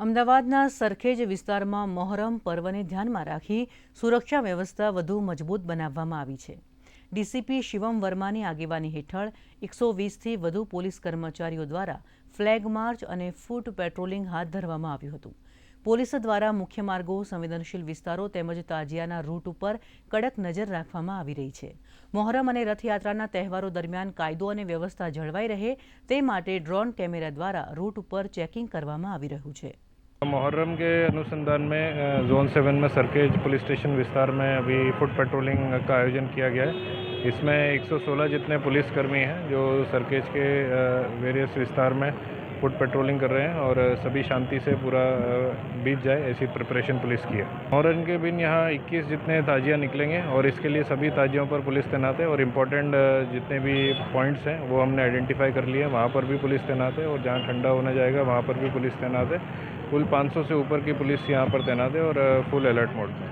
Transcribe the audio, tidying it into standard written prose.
અમદાવાદના સરખેજ વિસ્તારમાં મોહરમ પર્વને ધ્યાનમાં રાખી સુરક્ષા વ્યવસ્થા વધુ મજબૂત બનાવવામાં આવી છે। ડીસીપી શિવમ વર્માની આગેવાની હેઠળ 120થી વધુ પોલીસ કર્મચારીઓ દ્વારા ફ્લેગ માર્ચ અને ફૂટ પેટ્રોલિંગ હાથ ધરવામાં આવ્યું હતું। પોલીસ દ્વારા મુખ્ય માર્ગો, સંવેદનશીલ વિસ્તારો તેમજ તાજિયાના રૂટ ઉપર કડક નજર રાખવામાં આવી રહી છે। મોહરમ અને રથયાત્રાના તહેવારો દરમિયાન કાયદો અને વ્યવસ્થા જળવાઈ રહે તે માટે ડ્રોન कैमरा द्वारा रूट पर चेकिंग करवामा आवी रह्यु छे। मुहर्रम के अनुसंधान में जोन 7 में सरखेज पुलिस स्टेशन विस्तार में अभी फुट पेट्रोलिंग का आयोजन किया गया है। इसमें 116 जितने पुलिसकर्मी हैं जो सरखेज के वेरियस विस्तार में फुट पेट्रोलिंग कर रहे हैं और सभी शांति से पूरा बीत जाए ऐसी प्रिपरेशन पुलिस की है। मुहर्रम के दिन यहाँ 21 जितने ताजिया निकलेंगे और इसके लिए सभी ताजियों पर पुलिस तैनात है और इम्पोर्टेंट जितने भी पॉइंट्स हैं वो हमने आइडेंटिफाई कर लिए हैं, वहाँ पर भी पुलिस तैनात है और जहाँ ठंडा होने जाएगा वहाँ पर भी पुलिस तैनात है। कुल 500 से ऊपर की पुलिस यहाँ पर तैनात है और फुल अलर्ट मोड में।